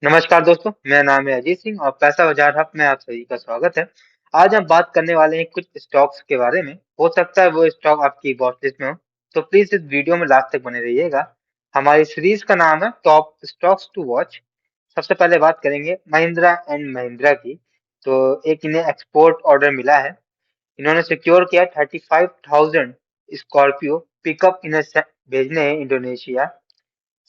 नमस्कार दोस्तों, मेरा नाम है अजीत सिंह और पैसा बाजार हब में आप सभी का स्वागत है। आज हम बात करने वाले हैं कुछ स्टॉक्स के बारे में। हो सकता है वो स्टॉक आपकी वॉच लिस्ट में हो, तो प्लीज इस वीडियो में लास्ट तक बने रहिएगा। हमारी सीरीज का नाम है टॉप स्टॉक्स टू वॉच। सबसे पहले बात करेंगे महिंद्रा एंड महिंद्रा की। तो एक इन्हें एक्सपोर्ट ऑर्डर मिला है। इन्होंने सिक्योर किया 35,000 स्कॉर्पियो पिकअप इन्हें भेजने हैं इंडोनेशिया।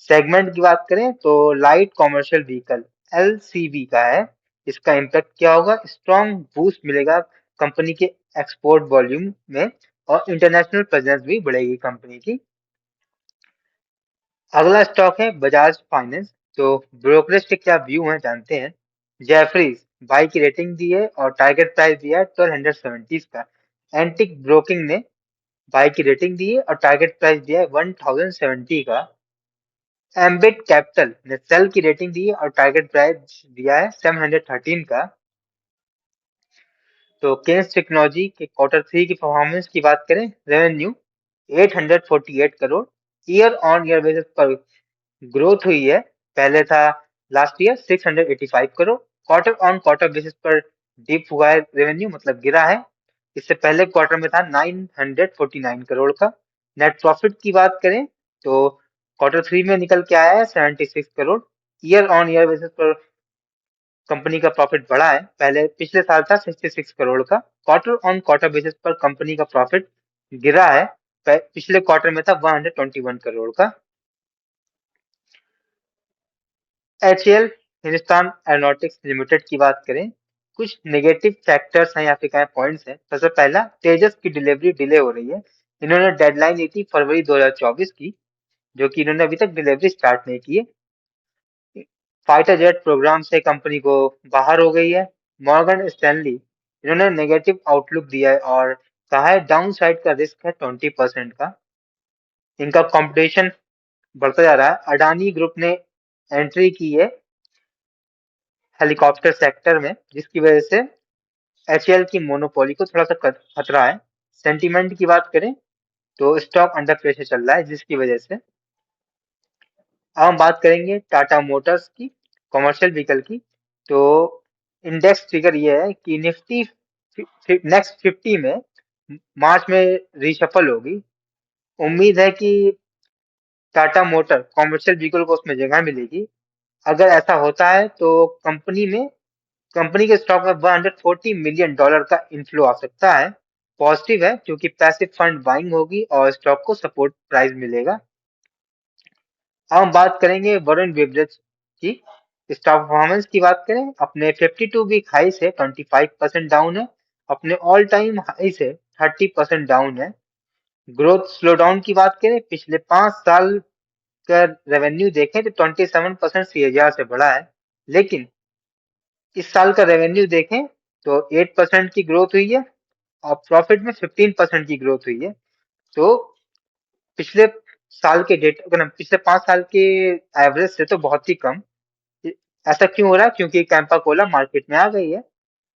सेगमेंट की बात करें तो लाइट कॉमर्शियल व्हीकल एलसीवी का है। इसका इम्पैक्ट क्या होगा? स्ट्रॉन्ग बूस्ट मिलेगा कंपनी के एक्सपोर्ट वॉल्यूम में और इंटरनेशनल प्रेजेंस भी बढ़ेगी कंपनी की। अगला स्टॉक है बजाज फाइनेंस। तो ब्रोकरेज के क्या व्यू हैं जानते हैं। जेफरीज बाई की रेटिंग दी है और टारगेट प्राइस दिया है 1270 का। एंटिक ब्रोकिंग ने बाई की रेटिंग दी है और टारगेट प्राइस दिया है 1070 का। एम्बिट कैपिटल ने सेल की रेटिंग दी है और टारगेट प्राइस दिया है 713 का। तो केन्स टेक्नोलॉजी के क्वार्टर थ्री की परफॉर्मेंस की बात करें, revenue 848 crore year on year basis पर ग्रोथ हुई है। पहले था last year 685 crore. Quarter on quarter basis पर डिप हुआ है, रेवेन्यू मतलब गिरा है। इससे पहले क्वार्टर में था 949 करोड़ का। नेट प्रॉफिट की बात करें तो क्वार्टर थ्री में निकल के आया है 76 crore. Year on year basis पर कंपनी का प्रॉफिट बढ़ा है। पहले पिछले साल था 66 करोड़ का। क्वार्टर ऑन क्वार्टर बेसिस पर कंपनी का प्रॉफिट गिरा है। पिछले क्वार्टर में था 121 करोड़ का। एचएएल हिंदुस्तान एरोनॉटिक्स लिमिटेड की बात करें, कुछ नेगेटिव फैक्टर्स हैं या फिर क्या पॉइंट्स हैं। सबसे पहला, तेजस की डिलीवरी डिले हो रही है। इन्होंने डेडलाइन दी थी फरवरी 2024 की, जो कि इन्होंने अभी तक डिलीवरी स्टार्ट नहीं की है। फाइटर जेट प्रोग्राम से कंपनी को बाहर हो गई है। मॉर्गन स्टैनली इन्होंने नेगेटिव आउटलुक दिया है और कहा है डाउन साइड का रिस्क है 20% का। इनका कंपटीशन बढ़ता जा रहा है। अडानी ग्रुप ने एंट्री की है हेलीकॉप्टर सेक्टर में, जिसकी वजह से एचएएल की मोनोपोली को थोड़ा सा खतरा है। सेंटीमेंट की बात करें तो स्टॉक अंडर प्रेशर चल रहा है, जिसकी वजह से। अब हम बात करेंगे टाटा मोटर्स की, कमर्शियल व्हीकल की। तो इंडेक्स फिगर ये है कि निफ्टी नेक्स्ट 50 में मार्च में रीशफल होगी। उम्मीद है कि टाटा मोटर कमर्शियल व्हीकल को उसमें जगह मिलेगी। अगर ऐसा होता है तो कंपनी के स्टॉक में $140 मिलियन का इनफ्लो आ सकता है। पॉजिटिव है क्योंकि पैसिव फंड बाइंग होगी और स्टॉक को सपोर्ट प्राइस मिलेगा। अब हम बात करेंगे वरुण बेवरेज की। स्टॉक परफॉर्मेंस की बात करें, अपने 52 वीक हाई से 25% डाउन है। अपने ऑल टाइम हाई से 30% डाउन है। ग्रोथ स्लोडाउन की बात करें, पिछले 5 साल का रेवेन्यू देखें तो 27% सीएजीआर से बढ़ा है। लेकिन इस साल का रेवेन्यू देखें तो 8% की ग्रोथ हुई है और प्रॉफिट में 15% की ग्रोथ हुई है। तो पिछले साल के डेटा पिछले 5 साल के एवरेज से तो बहुत ही कम। ऐसा क्यों हो रहा है? क्योंकि कैंपा कोला मार्केट में आ गई है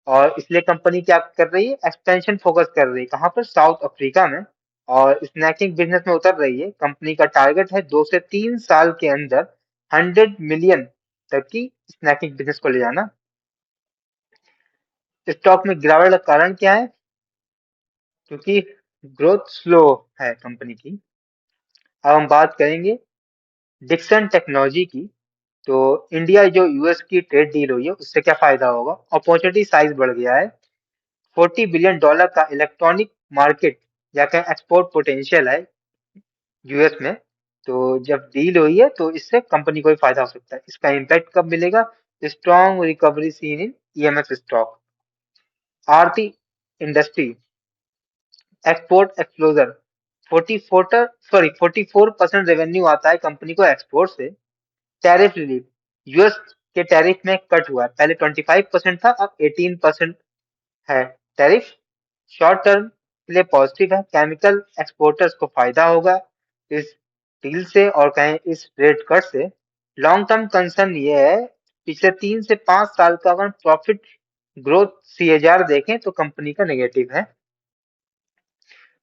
और इसलिए कंपनी क्या कर रही है? एक्सपेंशन फोकस कर रही है। कहाँ पर? साउथ अफ्रीका में। और स्नैकिंग बिजनेस में उतर रही है। कंपनी का टारगेट है 2 से 3 साल के अंदर 100 मिलियन तक की स्नैकिंग बिजनेस को ले जाना। स्टॉक में गिरावट का कारण क्या है? क्योंकि ग्रोथ स्लो है कंपनी की। अब हम बात करेंगे डिक्सन टेक्नोलॉजी की। तो इंडिया जो यूएस की ट्रेड डील हुई है उससे क्या फायदा होगा? अपॉर्चुनिटी साइज बढ़ गया है। $40 बिलियन का इलेक्ट्रॉनिक मार्केट या क्या एक्सपोर्ट पोटेंशियल है यूएस में। तो जब डील हुई है तो इससे कंपनी को भी फायदा हो सकता है। इसका इम्पैक्ट कब मिलेगा? Strong recovery seen in EMF stock. Aarti industry export एक्सप्लोजर 44% revenue आता है कंपनी को एक्सपोर्ट से। टैरिफ रिलीफ, यूएस के टैरिफ में कट हुआ है। पहले 25% था, अब 18% है टैरिफ। शॉर्ट टर्म के लिए पॉजिटिव है। केमिकल एक्सपोर्टर्स को फायदा होगा इस डील से और कहें इस रेट कट से। लॉन्ग टर्म कंसर्न ये है, पिछले 3 से 5 साल का अगर प्रॉफिट ग्रोथ सीएजीआर देखें तो कंपनी का नेगेटिव है।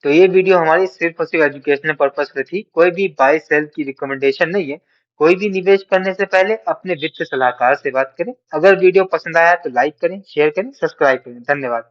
तो ये वीडियो हमारी सिर्फ और सिर्फ एजुकेशनल पर्पस पे थी। कोई भी बाय सेल की रिकमेंडेशन नहीं है। कोई भी निवेश करने से पहले अपने वित्त सलाहकार से बात करें। अगर वीडियो पसंद आया तो लाइक करें, शेयर करें, सब्सक्राइब करें। धन्यवाद।